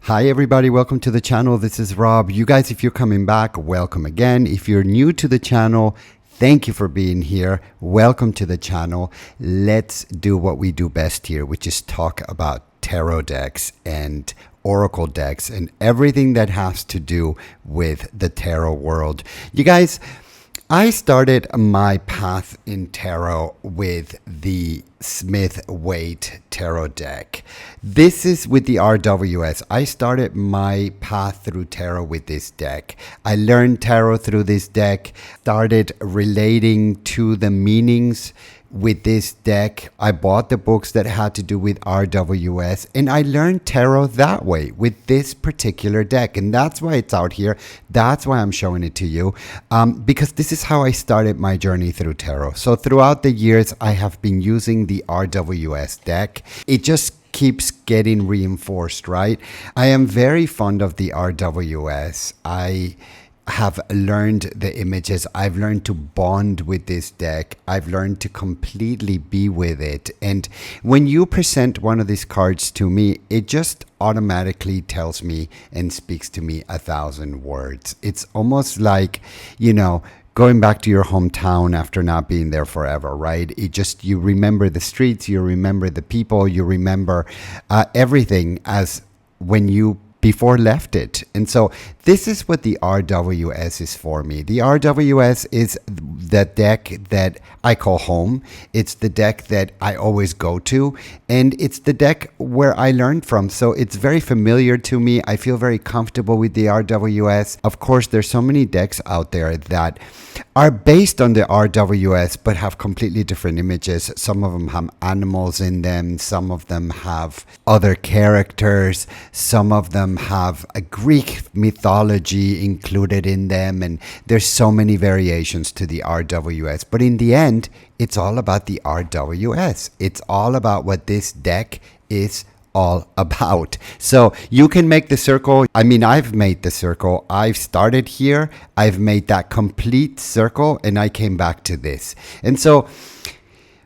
Hi everybody, welcome to the channel. This is Rob. You guys, if you're coming back, welcome again. If you're new to the channel, thank you for being here. Welcome to the channel. Let's do what we do best here, which is talk about tarot decks and oracle decks and everything that has to do with the tarot world. You guys, I started my path in tarot with the Smith Waite tarot deck. This is with the RWS. I started my path through tarot with this deck. I learned tarot through this deck, started relating to the meanings with this deck. I bought the books that had to do with RWS, and I learned tarot that way with this particular deck. And that's why it's out here. That's why I'm showing it to you, because this is how I started my journey through tarot. So throughout the years, I have been using the RWS deck. It just keeps getting reinforced, right? I am very fond of the RWS. I have learned the images. I've learned to bond with this deck. I've learned to completely be with it. And when you present one of these cards to me, it just automatically tells me and speaks to me 1,000 words. It's almost like, you know, going back to your hometown after not being there forever, right? It just, you remember the streets, you remember the people, you remember everything as when you before left it. And so this is what the RWS is for me. The RWS is the deck that I call home. It's the deck that I always go to, and it's the deck where I learned from. So it's very familiar to me. I feel very comfortable with the RWS. Of course, there's so many decks out there that are based on the RWS but have completely different images. Some of them have animals in them, some of them have other characters, some of them have a Greek mythology included in them, and there's so many variations to the RWS. But in the end, it's all about the RWS. It's all about what this deck is all about. So you can make the circle. I mean, I've made the circle. I've started here. I've made that complete circle, and I came back to this. And so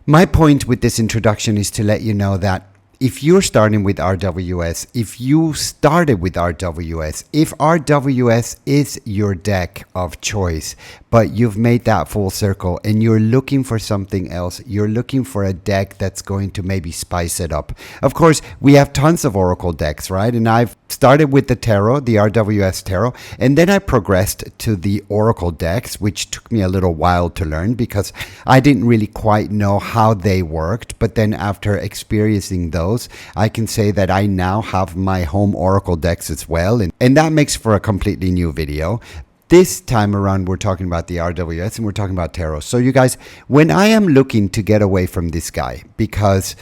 my point with this introduction is to let you know that if you're starting with RWS, if you started with RWS, if RWS is your deck of choice, but you've made that full circle and you're looking for something else, you're looking for a deck that's going to maybe spice it up. Of course, we have tons of oracle decks, right? And I've started with the tarot, the RWS tarot, and then I progressed to the oracle decks, which took me a little while to learn because I didn't really quite know how they worked. But then after experiencing those, I can say that I now have my home oracle decks as well. And that makes for a completely new video. This time around, we're talking about the RWS and we're talking about tarot. So you guys, when I am looking to get away from this guy, because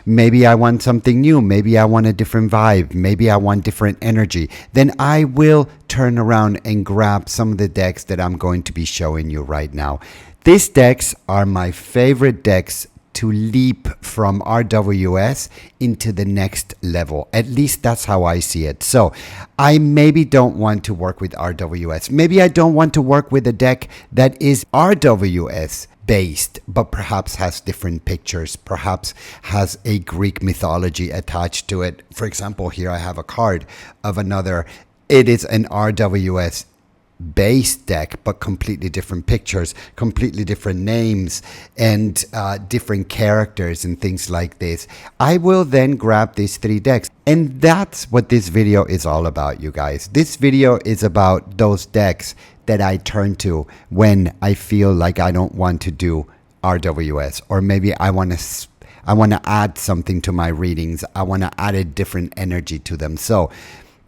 maybe I want something new, maybe I want a different vibe, maybe I want different energy, then I will turn around and grab some of the decks that I'm going to be showing you right now. These decks are my favorite decks to leap from RWS into the next level. At least that's how I see it. So I maybe don't want to work with RWS. Maybe I don't want to work with a deck that is RWS based, but perhaps has different pictures, perhaps has a Greek mythology attached to it. For example, here I have a card of another. It is an RWS base deck, but completely different pictures, completely different names, and different characters and things like this. I will then grab these 3 decks, and that's what this video is all about, you guys. This video is about those decks that I turn to when I feel like I don't want to do RWS, or maybe I want to add something to my readings. I want to add a different energy to them. So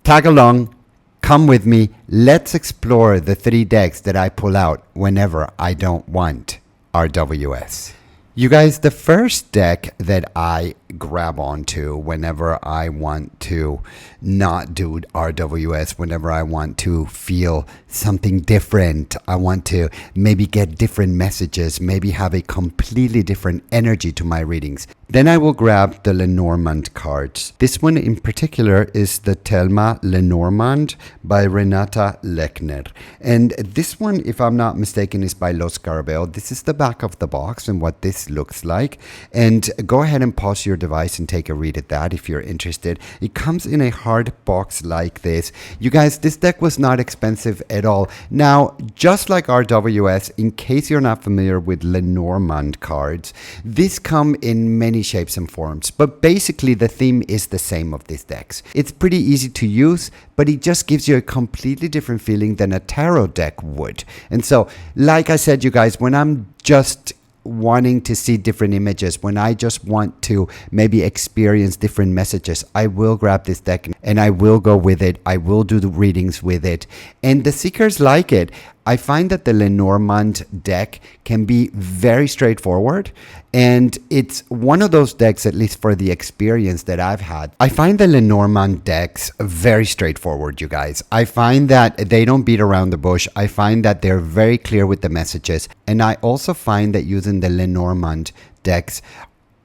tag along. Come with me. Let's explore the 3 decks that I pull out whenever I don't want RWS. You guys, the first deck that I grab onto whenever I want to not do RWS, whenever I want to feel something different, I want to maybe get different messages, maybe have a completely different energy to my readings. Then I will grab the Lenormand cards. This one in particular is the Thelma Lenormand by Renata Lechner. And this one, if I'm not mistaken, is by Lo Scarabeo. This is the back of the box and what this looks like. And go ahead and pause your device and take a read at that if you're interested. It comes in a hard box like this. You guys, this deck was not expensive at all. Now, just like RWS, in case you're not familiar with Lenormand cards, these come in many shapes and forms, but basically the theme is the same of these decks. It's pretty easy to use, but it just gives you a completely different feeling than a tarot deck would. And so, like I said, you guys, when I'm just wanting to see different images, when I just want to maybe experience different messages, I will grab this deck and I will go with it. I will do the readings with it, and the seekers like it. I find that the Lenormand deck can be very straightforward, and it's one of those decks, at least for the experience that I've had. I find the Lenormand decks very straightforward, you guys. I find that they don't beat around the bush. I find that they're very clear with the messages, and I also find that using the Lenormand decks,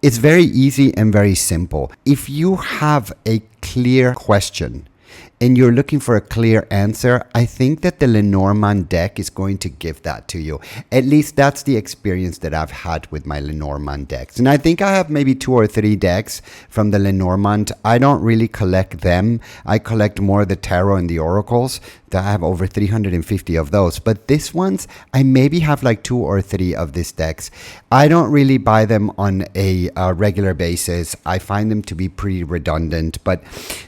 it's very easy and very simple. If you have a clear question and you're looking for a clear answer, I think that the Lenormand deck is going to give that to you. At least that's the experience that I've had with my Lenormand decks. And I think I have maybe 2 or 3 decks from the Lenormand. I don't really collect them. I collect more the tarot and the oracles. I have over 350 of those. But this ones, I maybe have like 2 or 3 of these decks. I don't really buy them on a regular basis. I find them to be pretty redundant. But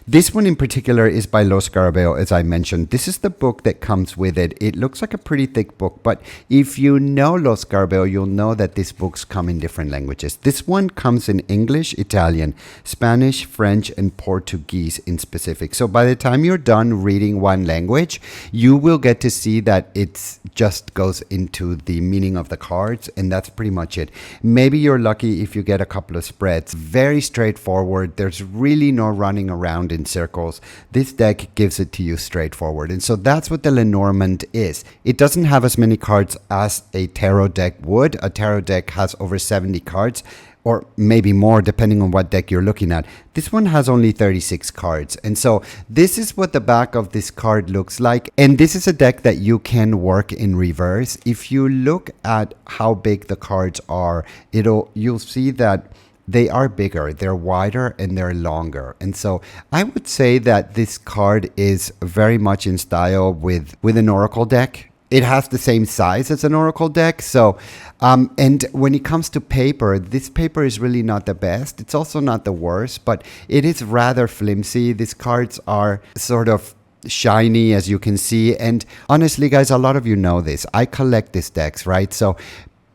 this one in particular is by Lo Scarabeo, as I mentioned. This is the book that comes with it. It looks like a pretty thick book, but if you know Lo Scarabeo, you'll know that these books come in different languages. This one comes in English, Italian, Spanish, French, and Portuguese in specific. So by the time you're done reading one language, you will get to see that it just goes into the meaning of the cards, and that's pretty much it. Maybe you're lucky if you get a couple of spreads. Very straightforward. There's really no running around in circles. This deck gives it to you straightforward, and so that's what the Lenormand is. It doesn't have as many cards as a tarot deck would. A tarot deck has over 70 cards, or maybe more depending on what deck you're looking at. This one has only 36 cards. And so this is what the back of this card looks like. And this is a deck that you can work in reverse. If you look at how big the cards are, you'll see that they are bigger, they're wider, and they're longer. And so I would say that this card is very much in style with an oracle deck. It has the same size as an oracle deck. So, and when it comes to paper, this paper is really not the best. It's also not the worst, but it is rather flimsy. These cards are sort of shiny, as you can see. And honestly, guys, a lot of you know this. I collect these decks, right? So,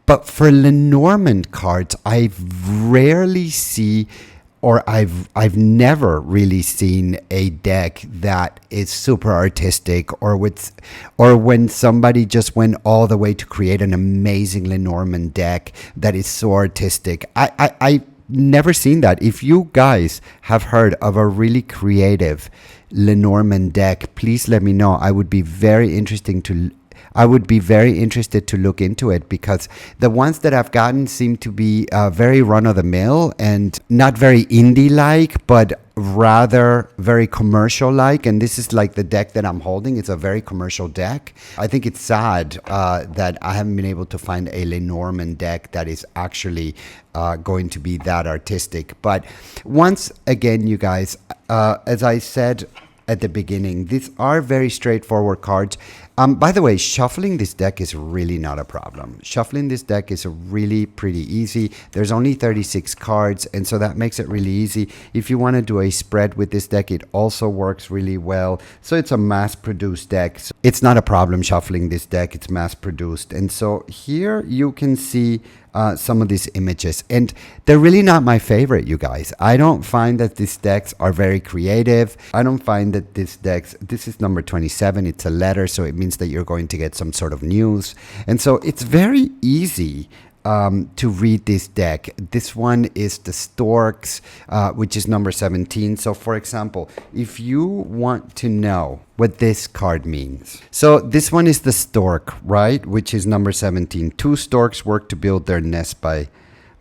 but for Lenormand cards, I rarely see, or I've never really seen a deck that is super artistic, or when somebody just went all the way to create an amazing Lenormand deck that is so artistic. I never seen that. If you guys have heard of a really creative Lenormand deck, please let me know. I would be very interested to look into it, because the ones that I've gotten seem to be very run-of-the-mill and not very indie-like, but rather very commercial-like. And this is like the deck that I'm holding. It's a very commercial deck. I think it's sad that I haven't been able to find a Lenormand deck that is actually going to be that artistic. But once again, you guys, as I said at the beginning, these are very straightforward cards. By the way, shuffling this deck is really not a problem. Shuffling this deck is really pretty easy. There's only 36 cards, and so that makes it really easy. If you want to do a spread with this deck, it also works really well. So it's a mass-produced deck. So it's not a problem shuffling this deck. It's mass-produced. And so here you can see some of these images, and they're really not my favorite, you guys. I don't find that these decks are very creative. I don't find that this is number 27. It's a letter, so it means that you're going to get some sort of news. And so it's very easy to read this deck. This one is the Storks, which is number 17. So for example, if you want to know what this card means. So this one is the Stork, right? Which is number 17. 2 storks work to build their nest by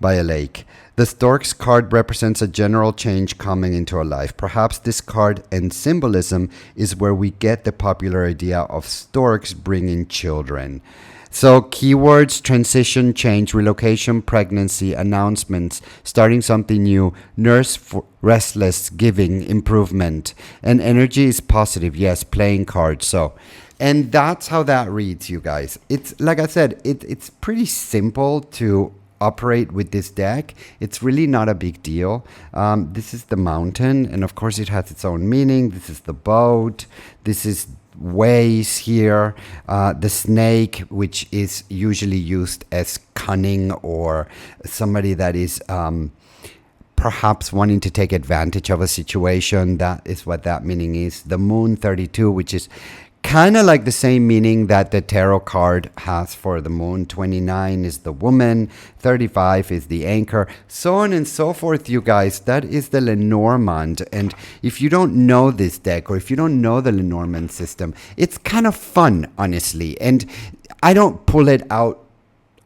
by a lake. The stork's card represents a general change coming into a life. Perhaps this card and symbolism is where we get the popular idea of storks bringing children. So keywords: transition, change, relocation, pregnancy, announcements, starting something new, nurse, restless, giving, improvement. And energy is positive. Yes, playing cards. So, and that's how that reads, you guys. It's like I said, it's pretty simple to operate with this deck. It's really not a big deal. This is the mountain, and of course it has its own meaning. This is the boat. This is ways here. The snake, which is usually used as cunning or somebody that is perhaps wanting to take advantage of a situation. That is what that meaning is. The moon 32, which is kind of like the same meaning that the tarot card has for the moon. 29 is the woman, 35 is the anchor, so on and so forth, you guys. That is the Lenormand. And if you don't know this deck, or if you don't know the Lenormand system, it's kind of fun, honestly. And I don't pull it out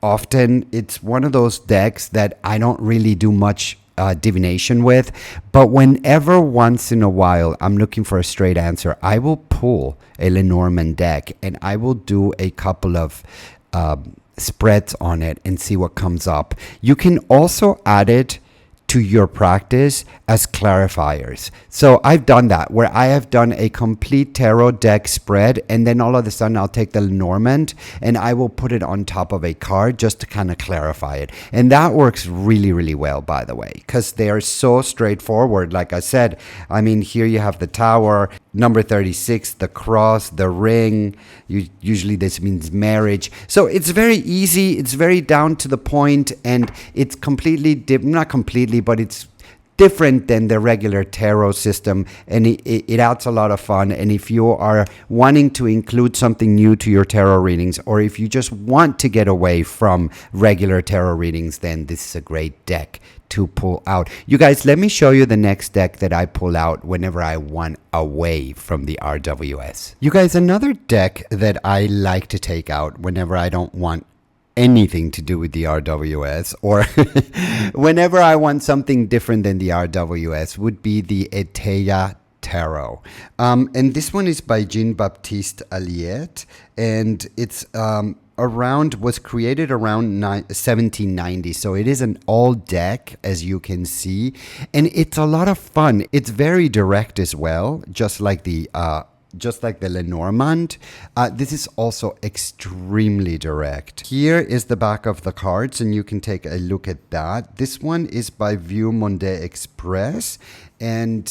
often. It's one of those decks that I don't really do much divination with, but whenever once in a while I'm looking for a straight answer, I will pull a Lenormand deck and I will do a couple of spreads on it and see what comes up. You can also add it to your practice as clarifiers. So I've done that, where I have done a complete tarot deck spread, and then all of a sudden I'll take the Lenormand and I will put it on top of a card just to kind of clarify it. And that works really, really well, by the way, because they are so straightforward. Like I said, I mean, here you have the tower, number 36, the cross, the ring. Usually this means marriage. So it's very easy. It's very down to the point, and it's completely not completely, but it's different than the regular tarot system, and it adds a lot of fun. And if you are wanting to include something new to your tarot readings, or if you just want to get away from regular tarot readings, then this is a great deck to pull out. You guys, let me show you the next deck that I pull out whenever I want away from the RWS. You guys, another deck that I like to take out whenever I don't want anything to do with the RWS, or whenever I want something different than the RWS, would be the Etteilla Tarot. And this one is by Jean-Baptiste Alliette, and it's was created around 1790. So it is an old deck, as you can see, and it's a lot of fun. It's very direct as well, just like the Lenormand. This is also extremely direct. Here is the back of the cards, and you can take a look at that. This one is by View Monde Express, and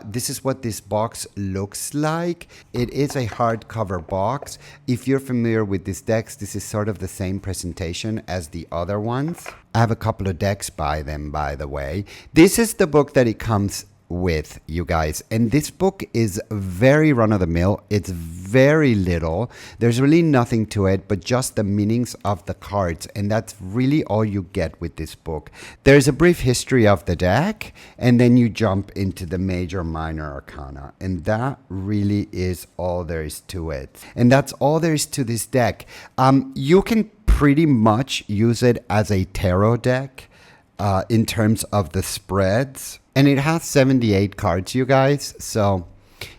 this is what this box looks like. It is a hardcover box. If you're familiar with these decks, this is sort of the same presentation as the other ones. I have a couple of decks by them, by the way. This is the book that it comes with, you guys, and this book is very run-of-the-mill. It's very little. There's really nothing to it but just the meanings of the cards, and that's really all you get with this book. There's a brief history of the deck, and then you jump into the major minor arcana, and that really is all there is to it. And that's all there is to this deck. You can pretty much use it as a tarot deck in terms of the spreads. And it has 78 cards, you guys, so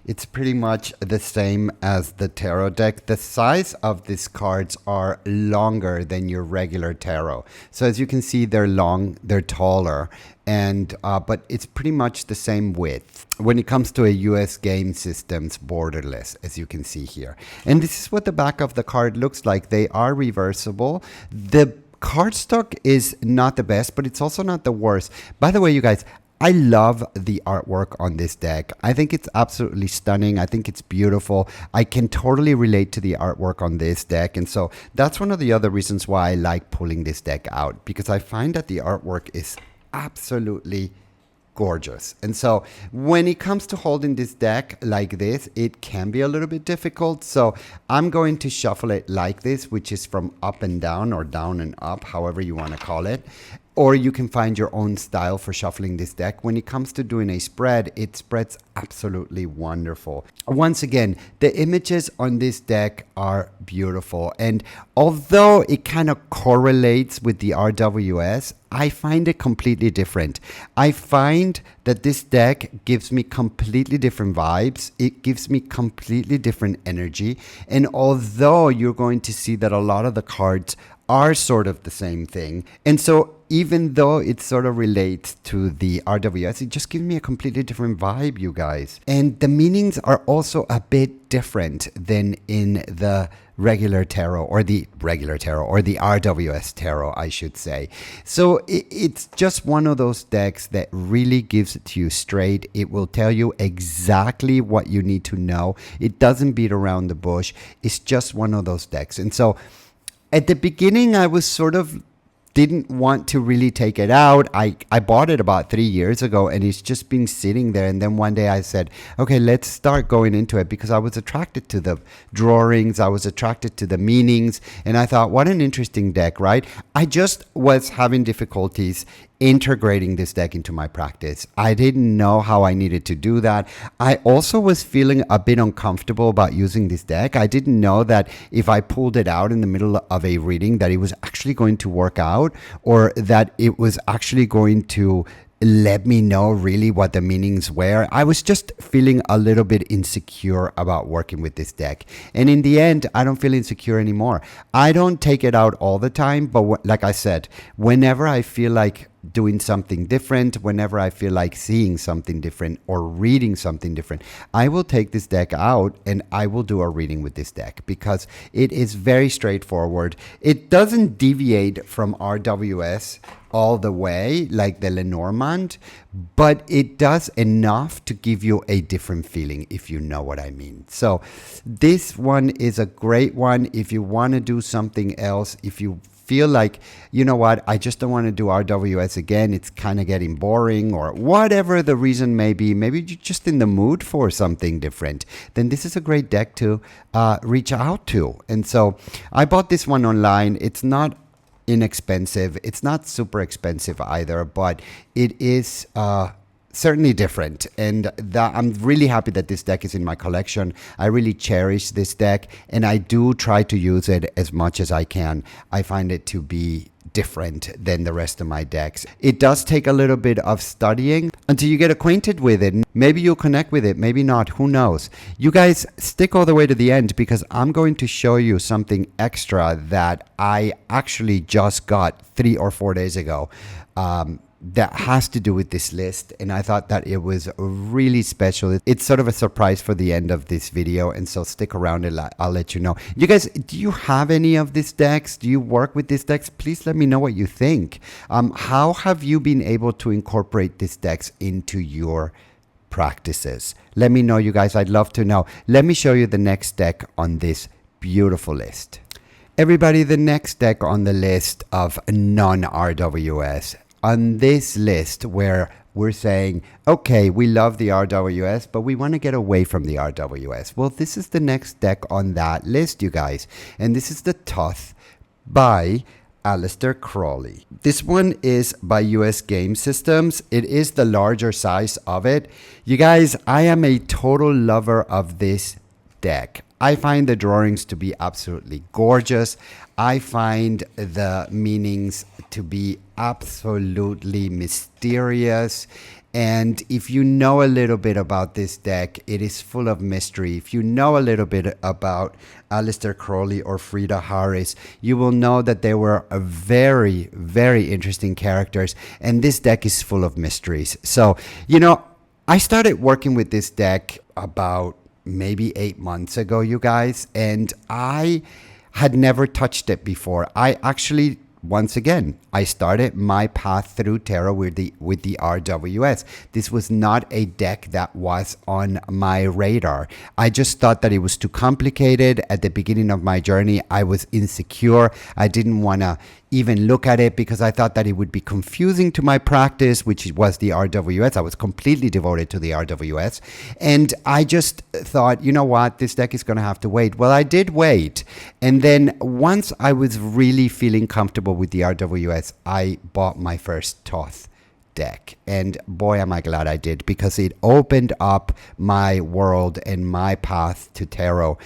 it's pretty much the same as the tarot deck. The size of these cards are longer than your regular tarot. So as you can see, they're long, they're taller, and but it's pretty much the same width. When it comes to a US game system, it's borderless, as you can see here. And this is what the back of the card looks like. They are reversible. The cardstock is not the best, but it's also not the worst. By the way, you guys, I love the artwork on this deck. I think it's absolutely stunning. I think it's beautiful. I can totally relate to the artwork on this deck. And so that's one of the other reasons why I like pulling this deck out, because I find that the artwork is absolutely gorgeous. And so when it comes to holding this deck like this, it can be a little bit difficult. So I'm going to shuffle it like this, which is from up and down, or down and up, however you want to call it. Or you can find your own style for shuffling this deck. When it comes to doing a spread, it spreads absolutely wonderful. Once again, the images on this deck are beautiful. And although it kind of correlates with the RWS, I find it completely different. I find that this deck gives me completely different vibes. It gives me completely different energy. And although you're going to see that a lot of the cards are sort of the same thing, and so even though it sort of relates to the RWS, it just gives me a completely different vibe, you guys. And the meanings are also a bit different than in the regular tarot, or the RWS tarot, I should say. So it's just one of those decks that really gives it to you straight. It will tell you exactly what you need to know. It doesn't beat around the bush. It's just one of those decks. And so at the beginning, I was sort of didn't want to really take it out. I bought it about 3 years ago, and it's just been sitting there. And then one day I said, okay, let's start going into it, because I was attracted to the drawings. I was attracted to the meanings. And I thought, what an interesting deck, right? I just was having difficulties integrating this deck into my practice. I didn't know how I needed to do that. I also was feeling a bit uncomfortable about using this deck. I didn't know that if I pulled it out in the middle of a reading that it was actually going to work out, or that it was actually going to let me know really what the meanings were. I was just feeling a little bit insecure about working with this deck. And in the end, I don't feel insecure anymore. I don't take it out all the time, but like I said, whenever I feel like doing something different, whenever I feel like seeing something different or reading something different, I will take this deck out and I will do a reading with this deck, because it is very straightforward. It doesn't deviate from RWS all the way like the Lenormand, but it does enough to give you a different feeling, if you know what I mean. So this one is a great one if you want to do something else. If you feel like, you know what, I just don't want to do RWS again, it's kind of getting boring, or whatever the reason may be, maybe you're just in the mood for something different, then this is a great deck to reach out to. And so I bought this one online. It's not inexpensive. It's not super expensive either, but it is certainly different. And I'm really happy that this deck is in my collection. I really cherish this deck, and I do try to use it as much as I can. I find it to be different than the rest of my decks. It does take a little bit of studying until you get acquainted with it. Maybe you'll connect with it, maybe not, who knows. You guys stick all the way to the end, because I'm going to show you something extra that I actually just got 3 or 4 days ago. That has to do with this list, and I thought that it was really special. It's sort of a surprise for the end of this video, and so stick around and I'll let you know. You guys, do you have any of these decks? Do you work with these decks? Please let me know what you think. How have you been able to incorporate these decks into your practices? Let me know, you guys. I'd love to know. Let me show you the next deck on this beautiful list. Everybody, the next deck on the list of non-RWS. On this list where we're saying, okay, we love the RWS, but we want to get away from the RWS. Well, this is the next deck on that list, you guys. And this is the Thoth by Aleister Crowley. This one is by US Game Systems. It is the larger size of it. You guys, I am a total lover of this deck. I find the drawings to be absolutely gorgeous. I find the meanings to be absolutely mysterious. And if you know a little bit about this deck, it is full of mystery. If you know a little bit about Aleister Crowley or Frida Harris, you will know that they were a very, very interesting characters. And this deck is full of mysteries. So, you know, I started working with this deck about maybe 8 months ago, you guys, and I had never touched it before. I actually, once again, I started my path through tarot with the RWS. This was not a deck that was on my radar. I just thought that it was too complicated. At the beginning of my journey, I was insecure. I didn't want to even look at it because I thought that it would be confusing to my practice, which was the RWS. I was completely devoted to the RWS. And I just thought, you know what, this deck is going to have to wait. Well, I did wait. And then once I was really feeling comfortable with the RWS, I bought my first Thoth deck. And boy, am I glad I did, because it opened up my world and my path to tarot.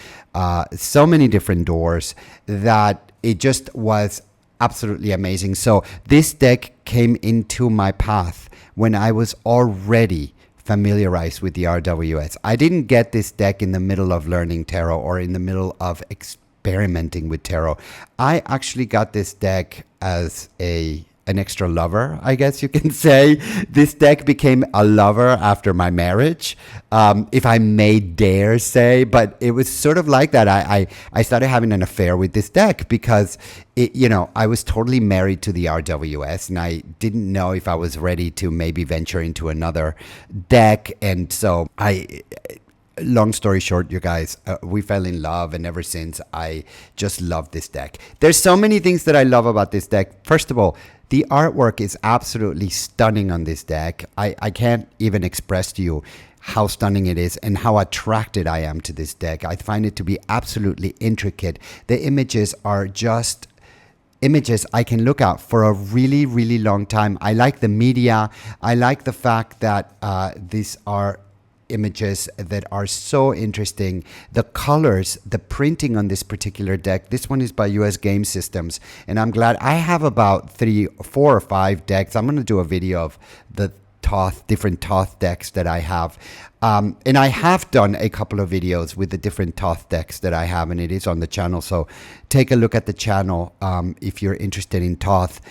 So many different doors that it just was absolutely amazing. So this deck came into my path when I was already familiarized with the RWS. I didn't get this deck in the middle of learning tarot or in the middle of experimenting with tarot. I actually got this deck as an extra lover, I guess you can say. This deck became a lover after my marriage, if I may dare say, but it was sort of like that. I started having an affair with this deck because I was totally married to the RWS, and I didn't know if I was ready to maybe venture into another deck. And so long story short, you guys, we fell in love, and ever since I just love this deck. There's so many things that I love about this deck. First of all, the artwork is absolutely stunning on this deck. I can't even express to you how stunning it is and how attracted I am to this deck. I find it to be absolutely intricate. The images are just images I can look at for a really, really long time. I like the media. I like the fact that these are images that are so interesting. The colors, the printing on this particular deck, this one is by US Game Systems, and I'm glad. I have about 4 or 5 decks. I'm going to do a video of the different Thoth decks that I have, and I have done a couple of videos with the different Thoth decks that I have, and it is on the channel, so take a look at the channel if you're interested in Thoth.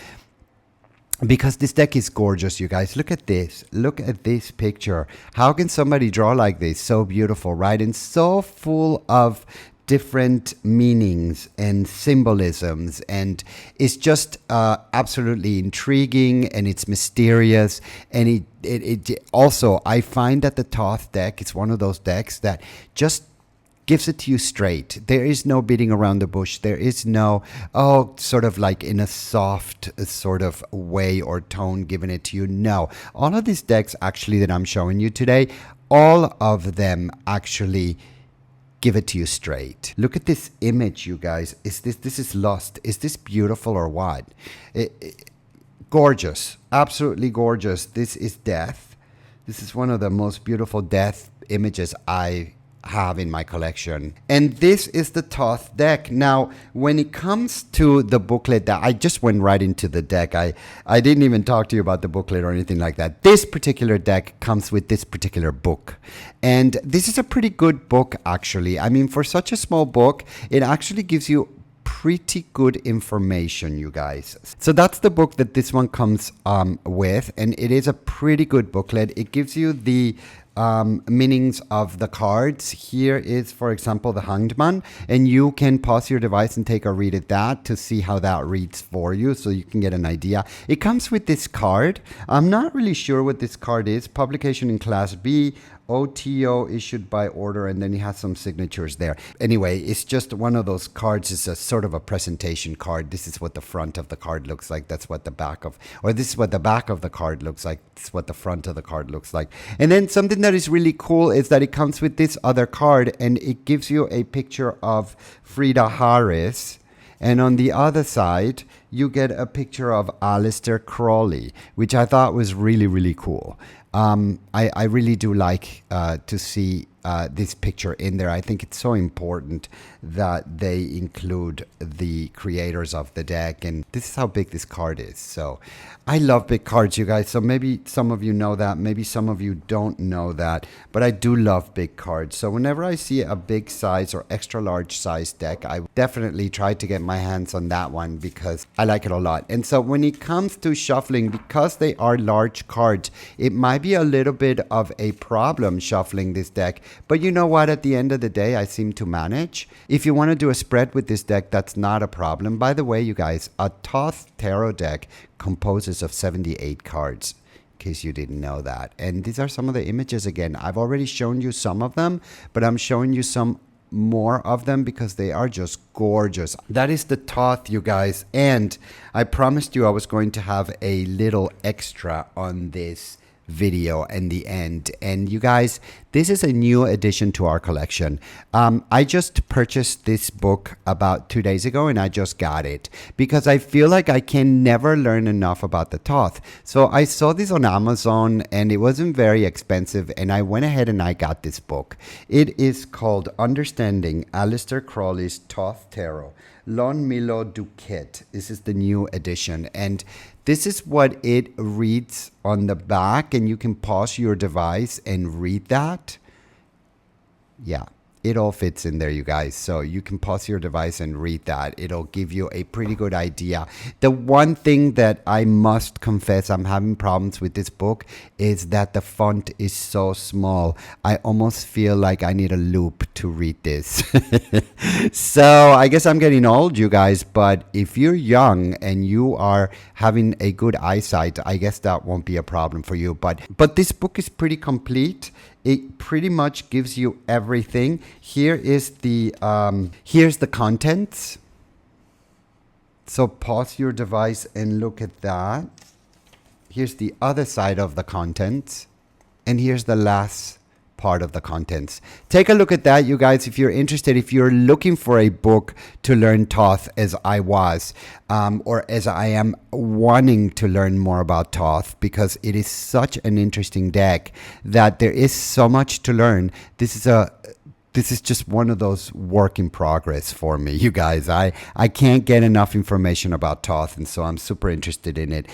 Because this deck is gorgeous, you guys. Look at this. Look at this picture. How can somebody draw like this? So beautiful, right? And so full of different meanings and symbolisms. And it's just absolutely intriguing, and it's mysterious. And it also, I find that the Thoth deck is one of those decks that just gives it to you straight. There is no beating around the bush. There is no, sort of like in a soft sort of way or tone giving it to you. No. All of these decks actually that I'm showing you today, all of them actually give it to you straight. Look at this image, you guys. This is Lust. Is this beautiful or what? Gorgeous. Absolutely gorgeous. This is Death. This is one of the most beautiful Death images I have in my collection, and this is the Thoth deck. Now, when it comes to the booklet, that I just went right into the deck. I didn't even talk to you about the booklet or anything like that. This particular deck comes with this particular book, and this is a pretty good book, actually. I mean, for such a small book, it actually gives you pretty good information, you guys. So that's the book that this one comes with, and it is a pretty good booklet. It gives you the meanings of the cards. Here is, for example, the Hanged Man, and you can pause your device and take a read at that to see how that reads for you, so you can get an idea. It comes with this card. I'm not really sure what this card is. Publication in Class B, OTO issued by order, and then he has some signatures there. Anyway, it's just one of those cards. It's a sort of a presentation card. This is what the front of the card looks like. That's what the back of, or this is what the back of the card looks like. This is what the front of the card looks like. And then something that is really cool is that it comes with this other card, and it gives you a picture of Frida Harris. And on the other side, you get a picture of Aleister Crowley, which I thought was really, really cool. I really do like to see this picture in there. I think it's so important that they include the creators of the deck, and this is how big this card is. So I love big cards, you guys. So maybe some of you know that, maybe some of you don't know that, but I do love big cards. So whenever I see a big size or extra large size deck, I definitely try to get my hands on that one because I like it a lot. And so when it comes to shuffling, because they are large cards, it might be a little bit of a problem shuffling this deck, but you know what, at the end of the day, I seem to manage. If you want to do a spread with this deck, that's not a problem. By the way, you guys, a Thoth tarot deck composes of 78 cards, in case you didn't know that. And these are some of the images. Again, I've already shown you some of them, but I'm showing you some more of them because they are just gorgeous. That is the Thoth, you guys. And I promised you I was going to have a little extra on this video and the end. And you guys, this is a new addition to our collection. I just purchased this book about 2 days ago, and I just got it because I feel like I can never learn enough about the Thoth. So I saw this on Amazon and it wasn't very expensive, and I went ahead and I got this book. It is called Understanding Aleister Crowley's Thoth Tarot. Lon Milo Duquette. This is the new edition, and this is what it reads on the back, and you can pause your device and read that. Yeah, it all fits in there, you guys. So you can pause your device and read that. It'll give you a pretty good idea. The one thing that I must confess I'm having problems with this book is that the font is so small. I almost feel like I need a loop to read this. So I guess I'm getting old, you guys, but if you're young and you are having a good eyesight, I guess that won't be a problem for you. But this book is pretty complete. It pretty much gives you everything. Here is the here's the contents. So pause your device and look at that. Here's the other side of the contents, and here's the last part of the contents. Take a look at that, you guys, if you're interested, if you're looking for a book to learn Thoth as I was, or as I am wanting to learn more about Thoth, because it is such an interesting deck that there is so much to learn. This is just one of those work in progress for me, you guys. I can't get enough information about Thoth, and so I'm super interested in it.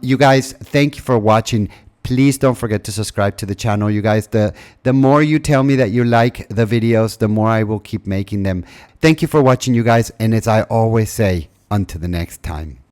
You guys, thank you for watching. Please don't forget to subscribe to the channel, you guys. The more you tell me that you like the videos, the more I will keep making them. Thank you for watching, you guys. And as I always say, until the next time.